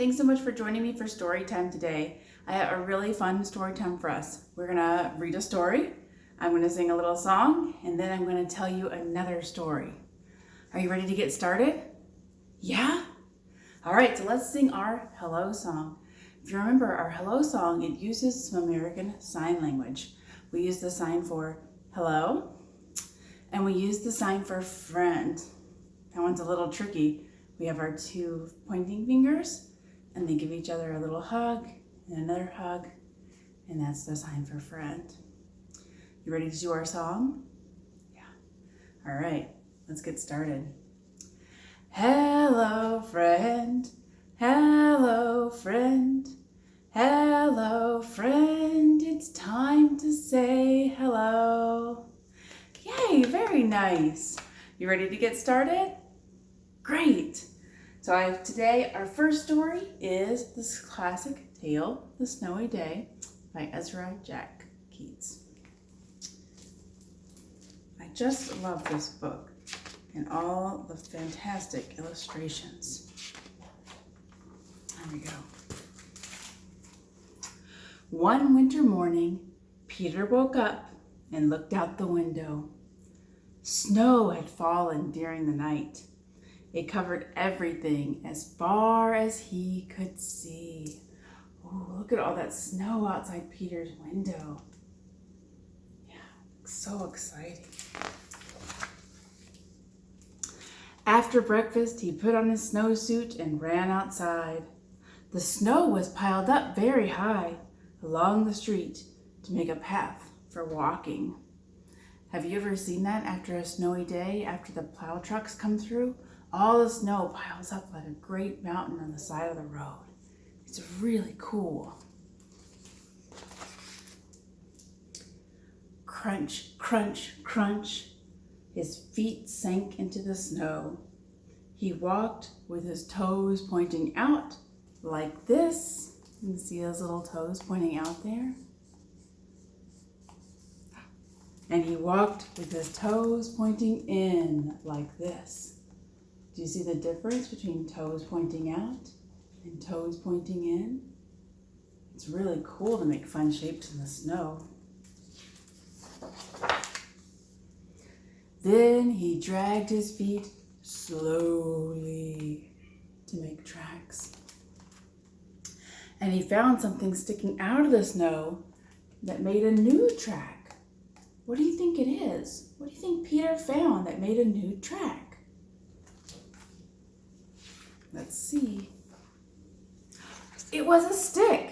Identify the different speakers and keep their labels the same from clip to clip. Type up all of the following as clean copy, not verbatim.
Speaker 1: Thanks so much for joining me for story time today. I have a really fun story time for us. We're gonna read a story, I'm gonna sing a little song, and then I'm gonna tell you another story. Are you ready to get started? Yeah? All right, so let's sing our hello song. If you remember our hello song, it uses some American Sign Language. We use the sign for hello, and we use the sign for friend. That one's a little tricky. We have our two pointing fingers, and they give each other a little hug and another hug, and that's the sign for friend. You ready to do our song? Yeah. All right, let's get started. Hello, friend. Hello, friend. Hello, friend. It's time to say hello. Yay, very nice. You ready to get started? Great. So today our first story is this classic tale, The Snowy Day by Ezra Jack Keats. I just love this book and all the fantastic illustrations. There we go. One winter morning, Peter woke up and looked out the window. Snow had fallen during the night. It covered everything as far as he could see. Oh, look at all that snow outside Peter's window. Yeah, so exciting. After breakfast, he put on his snowsuit and ran outside. The snow was piled up very high along the street to make a path for walking. Have you ever seen that after a snowy day, after the plow trucks come through? All the snow piles up like a great mountain on the side of the road. It's really cool. Crunch, crunch, crunch. His feet sank into the snow. He walked with his toes pointing out like this. You can see those little toes pointing out there. And he walked with his toes pointing in like this. Do you see the difference between toes pointing out and toes pointing in? It's really cool to make fun shapes in the snow. Then he dragged his feet slowly to make tracks. And he found something sticking out of the snow that made a new track. What do you think it is? What do you think Peter found that made a new track? Let's see. It was a stick.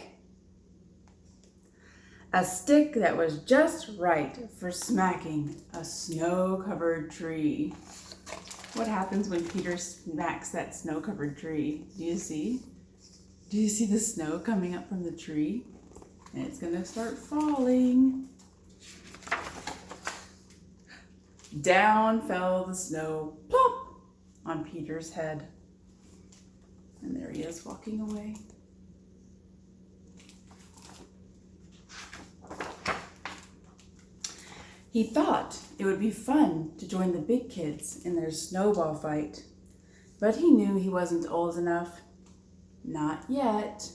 Speaker 1: A stick that was just right for smacking a snow-covered tree. What happens when Peter smacks that snow-covered tree? Do you see? Do you see the snow coming up from the tree? And it's gonna start falling. Down fell the snow, plop, on Peter's head. And there he is walking away. He thought it would be fun to join the big kids in their snowball fight, but he knew he wasn't old enough. Not yet.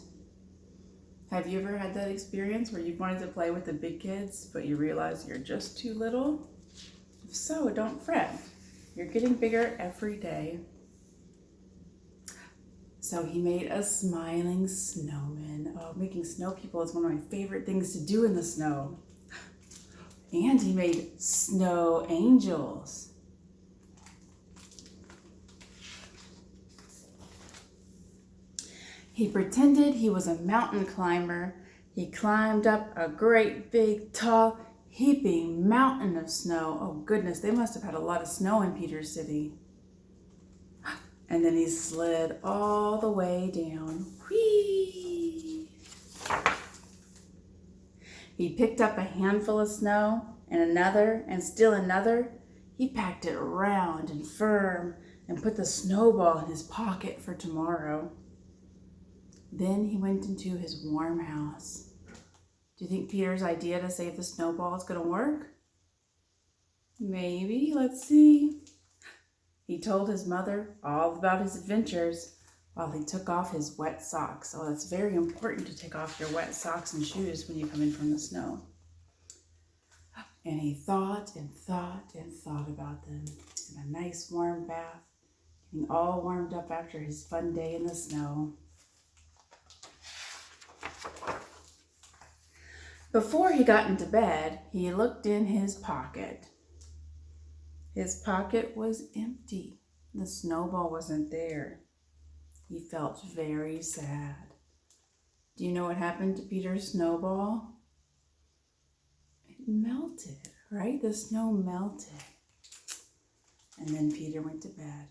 Speaker 1: Have you ever had that experience where you wanted to play with the big kids, but you realize you're just too little? If so, don't fret. You're getting bigger every day. So he made a smiling snowman. Oh, making snow people is one of my favorite things to do in the snow. And he made snow angels. He pretended he was a mountain climber. He climbed up a great big tall heaping mountain of snow. Oh goodness, they must have had a lot of snow in Peter's city. And then he slid all the way down. Whee! He picked up a handful of snow and another and still another. He packed it round and firm and put the snowball in his pocket for tomorrow. Then he went into his warm house. Do you think Peter's idea to save the snowball is going to work? Maybe. Let's see. He told his mother all about his adventures, while he took off his wet socks. Oh, it's very important to take off your wet socks and shoes when you come in from the snow. And he thought and thought and thought about them in a nice warm bath, getting all warmed up after his fun day in the snow. Before he got into bed, he looked in his pocket. His pocket was empty. The snowball wasn't there. He felt very sad. Do you know what happened to Peter's snowball? It melted, right? The snow melted. And then Peter went to bed.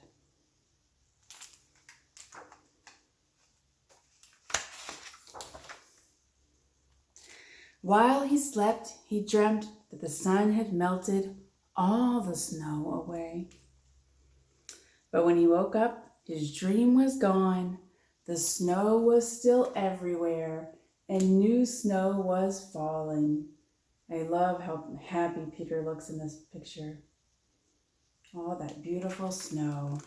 Speaker 1: While he slept, he dreamt that the sun had melted all the snow away. But when he woke up, his dream was gone. The snow was still everywhere, and new snow was falling. I love how happy Peter looks in this picture. Oh, that beautiful snow.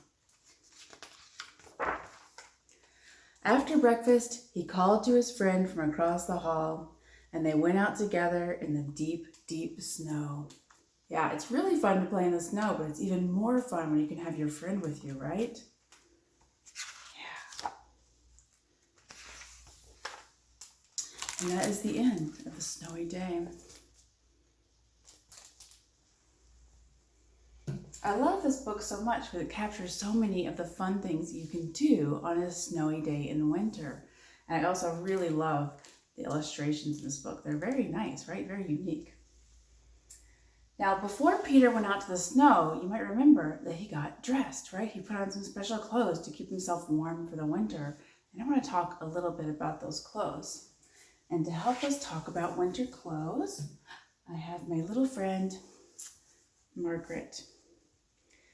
Speaker 1: After breakfast, he called to his friend from across the hall, and they went out together in the deep, deep snow. Yeah, it's really fun to play in the snow, but it's even more fun when you can have your friend with you, right? Yeah. And that is the end of the snowy day. I love this book so much because it captures so many of the fun things you can do on a snowy day in the winter. And I also really love the illustrations in this book. They're very nice, right? Very unique. Now, before Peter went out to the snow, you might remember that he got dressed, right? He put on some special clothes to keep himself warm for the winter. And I want to talk a little bit about those clothes. And to help us talk about winter clothes, I have my little friend, Margaret.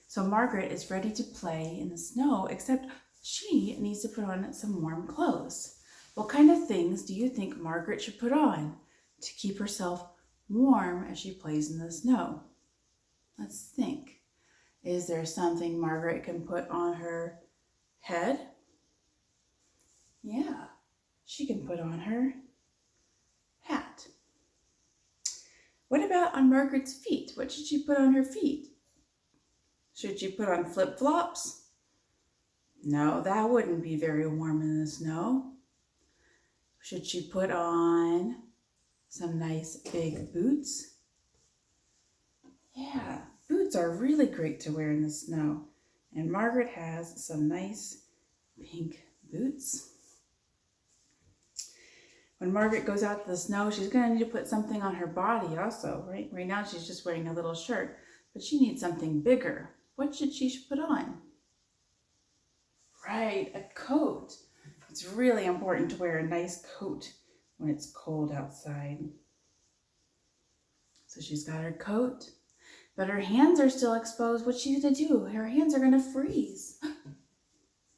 Speaker 1: So Margaret is ready to play in the snow, except she needs to put on some warm clothes. What kind of things do you think Margaret should put on to keep herself warm as she plays in the snow? Let's think. Is there something Margaret can put on her head? Yeah, she can put on her hat. What about on Margaret's feet? What should she put on her feet? Should she put on flip-flops? No, that wouldn't be very warm in the snow. Should she put on some nice big boots? Yeah, boots are really great to wear in the snow. And Margaret has some nice pink boots. When Margaret goes out to the snow, she's going to need to put something on her body also, right? Right now she's just wearing a little shirt, but she needs something bigger. What should she put on? Right, a coat. It's really important to wear a nice coat when it's cold outside. So she's got her coat, but her hands are still exposed. What's she going to do? Her hands are going to freeze.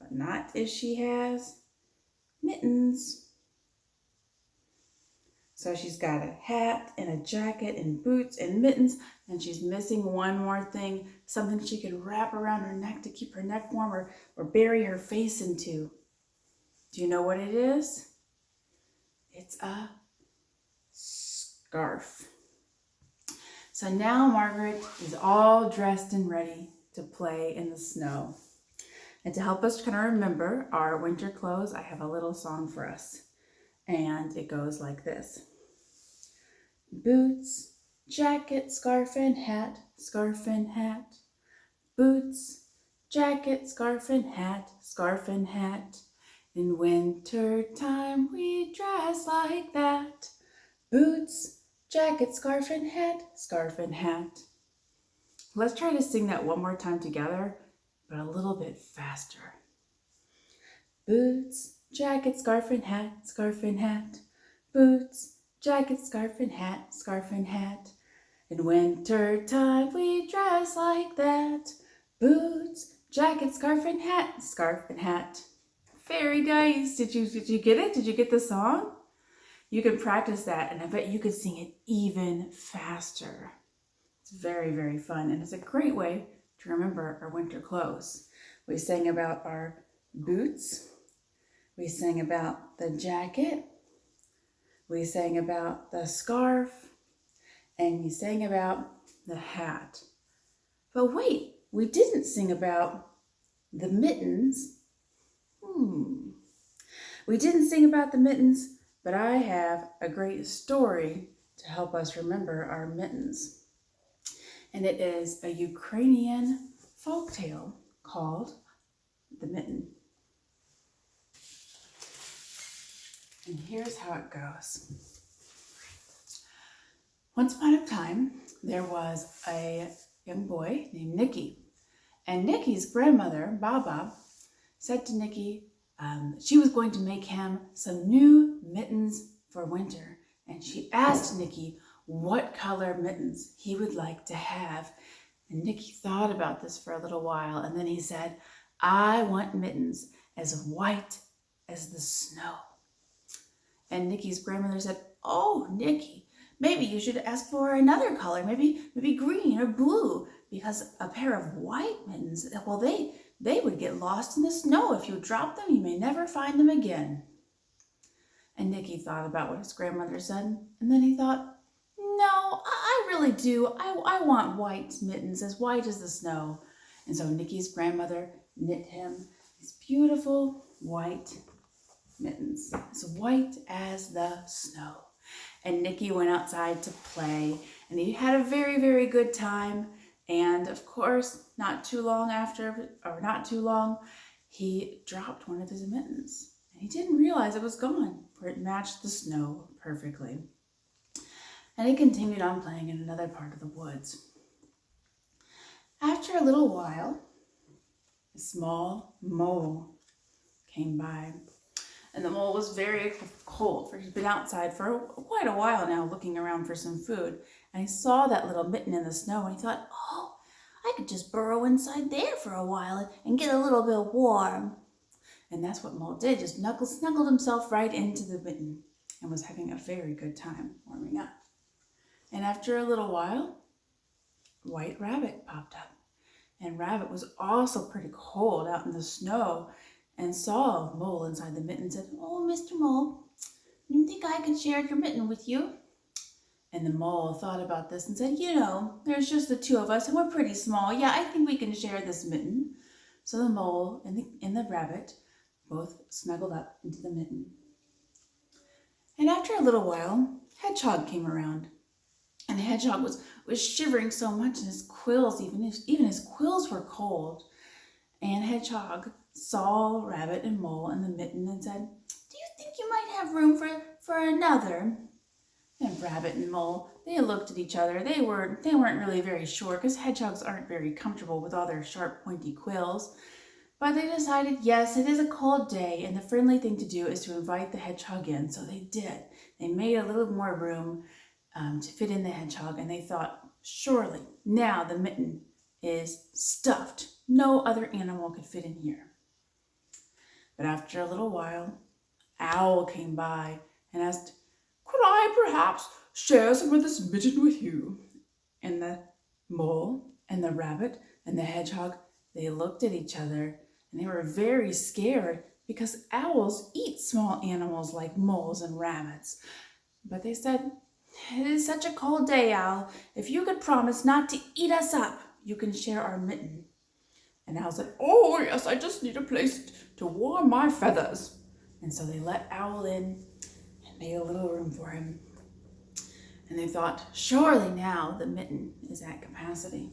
Speaker 1: But not if she has mittens. So she's got a hat and a jacket and boots and mittens, and she's missing one more thing, something she can wrap around her neck to keep her neck warm or bury her face into. Do you know what it is? It's a scarf. So now Margaret is all dressed and ready to play in the snow. And to help us kind of remember our winter clothes, I have a little song for us. And it goes like this. Boots, jacket, scarf and hat, scarf and hat. Boots, jacket, scarf and hat, scarf and hat. In winter time we dress like that. Boots, jacket, scarf and hat, scarf and hat. Let's try to sing that one more time together, but a little bit faster. Boots, jacket, scarf and hat, scarf and hat. Boots, jacket, scarf and hat, scarf and hat. In winter time we dress like that. Boots, jacket, scarf and hat, scarf and hat. Very nice. Did you get it? Did you get the song? You can practice that, and I bet you could sing it even faster. It's very, very fun, and it's a great way to remember our winter clothes. We sang about our boots, We sang about the jacket. We sang about the scarf. And we sang about the hat. But wait, we didn't sing about the mittens. We didn't sing about the mittens, but I have a great story to help us remember our mittens. And it is a Ukrainian folktale called The Mitten. And here's how it goes. Once upon a time, there was a young boy named Nicky. And Nicky's grandmother, Baba, said to Nicky she was going to make him some new mittens for winter. And she asked Nicky what color mittens he would like to have. And Nicky thought about this for a little while. And then he said, I want mittens as white as the snow. And Nicky's grandmother said, oh, Nicky, maybe you should ask for another color, maybe green or blue, because a pair of white mittens, well, they would get lost in the snow. If you drop them, you may never find them again. And Nicky thought about what his grandmother said, and then he thought, no, I really do. I want white mittens, as white as the snow. And so Nicky's grandmother knit him these beautiful white mittens, as white as the snow. And Nicky went outside to play, and he had a very, very good time. And of course, not too long, he dropped one of his mittens. And he didn't realize it was gone, for it matched the snow perfectly. And he continued on playing in another part of the woods. After a little while, a small mole came by. And the mole was very cold, for he'd been outside for quite a while now looking around for some food. And he saw that little mitten in the snow, and he thought, oh, I could just burrow inside there for a while and get a little bit warm. And that's what Mole did, just snuggled himself right into the mitten and was having a very good time warming up. And after a little while, White Rabbit popped up. And Rabbit was also pretty cold out in the snow and saw Mole inside the mitten and said, oh, Mr. Mole, you think I could share your mitten with you? And the mole thought about this and said, you know, there's just the two of us and we're pretty small. Yeah, I think we can share this mitten. So the mole and the rabbit both snuggled up into the mitten. And after a little while, Hedgehog came around. And the hedgehog was shivering so much in his quills, even his quills were cold. And Hedgehog saw Rabbit and Mole in the mitten and said, do you think you might have room for another? And Rabbit and Mole, they looked at each other. They weren't really very sure, because hedgehogs aren't very comfortable with all their sharp, pointy quills. But they decided, yes, it is a cold day, and the friendly thing to do is to invite the hedgehog in. So they did. They made a little more room to fit in the hedgehog, and they thought, surely now the mitten is stuffed. No other animal could fit in here. But after a little while, Owl came by and asked, could I perhaps share some of this mitten with you? And the mole and the rabbit and the hedgehog, they looked at each other and they were very scared, because owls eat small animals like moles and rabbits. But they said, it is such a cold day, Owl. If you could promise not to eat us up, you can share our mitten. And Owl said, oh yes, I just need a place to warm my feathers. And so they let Owl in and made a little room for him. And they thought, surely now the mitten is at capacity.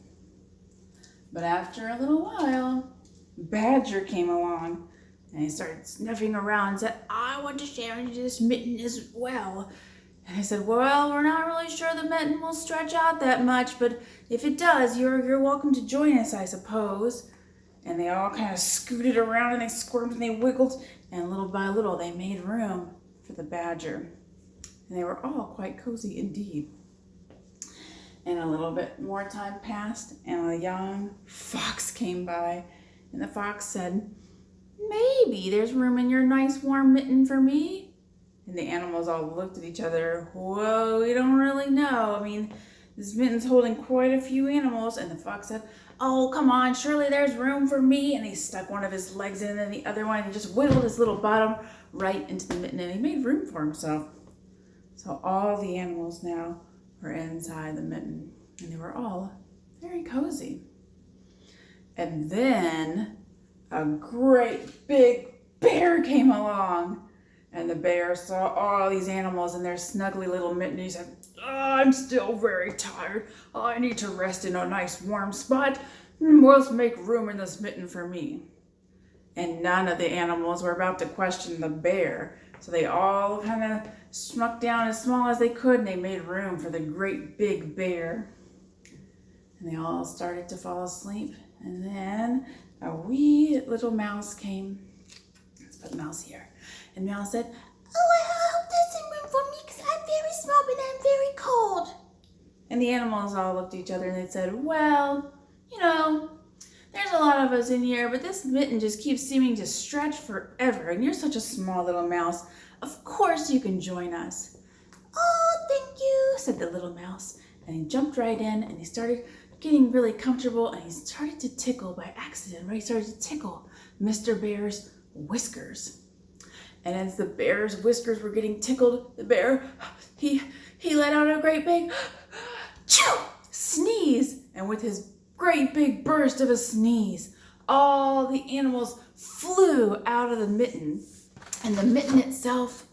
Speaker 1: But after a little while, Badger came along and he started sniffing around and said, I want to share into this mitten as well. And I said, well, we're not really sure the mitten will stretch out that much, but if it does, you're welcome to join us, I suppose. And they all kind of scooted around and they squirmed and they wiggled, and little by little they made room for the badger. And they were all quite cozy indeed. And a little bit more time passed, and a young fox came by, and the fox said, maybe there's room in your nice warm mitten for me. And the animals all looked at each other. Whoa, we don't really know. I mean, this mitten's holding quite a few animals. And the fox said, "Oh, come on, surely there's room for me." And he stuck one of his legs in and the other one, and he just wiggled his little bottom right into the mitten, and he made room for himself. So all the animals now were inside the mitten, and they were all very cozy. And then a great big bear came along, and the bear saw all these animals in their snuggly little mitten. He said, "I'm still very tired. I need to rest in a nice warm spot. Let's make room in this mitten for me." And none of the animals were about to question the bear. So they all kind of snuck down as small as they could, and they made room for the great big bear. And they all started to fall asleep. And then a wee little mouse came. Let's put the mouse here. And Meow said, "Oh, I hope there's some room for me because I'm very small and I'm very cold." And the animals all looked at each other and they said, "Well, there's a lot of us in here, but this mitten just keeps seeming to stretch forever. And you're such a small little mouse. Of course you can join us." "Oh, thank you," said the little mouse. And he jumped right in and he started getting really comfortable, and he started to tickle by accident, right? He started to tickle Mr. Bear's whiskers. And as the bear's whiskers were getting tickled, the bear, he let out a great big sneeze. And with his great big burst of a sneeze, all the animals flew out of the mitten, and the mitten itself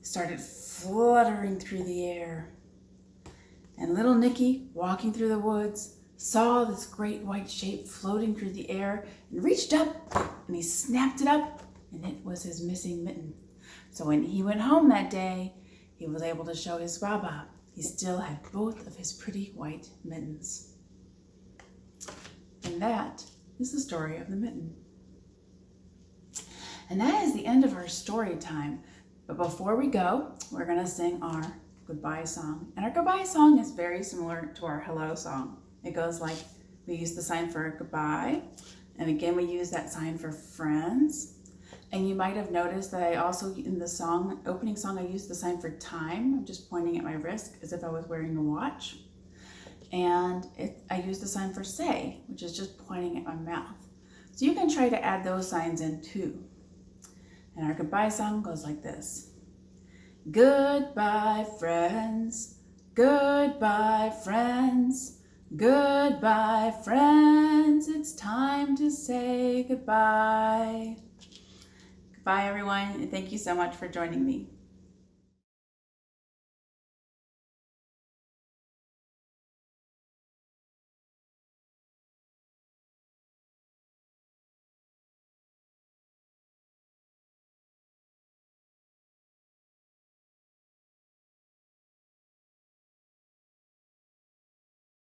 Speaker 1: started fluttering through the air. And little Nicky, walking through the woods, saw this great white shape floating through the air and reached up and he snapped it up, and it was his missing mitten. So when he went home that day, he was able to show his Baba he still had both of his pretty white mittens. And that is the story of the mitten. And that is the end of our story time. But before we go, we're going to sing our goodbye song. And our goodbye song is very similar to our hello song. It goes like, we use the sign for goodbye, and again we use that sign for friends. And you might have noticed that I also, in the song, opening song, I used the sign for time. I'm just pointing at my wrist as if I was wearing a watch. And I used the sign for say, which is just pointing at my mouth. So you can try to add those signs in too. And our goodbye song goes like this. Goodbye, friends. Goodbye, friends. Goodbye, friends. It's time to say goodbye. Goodbye, everyone, and thank you so much for joining me.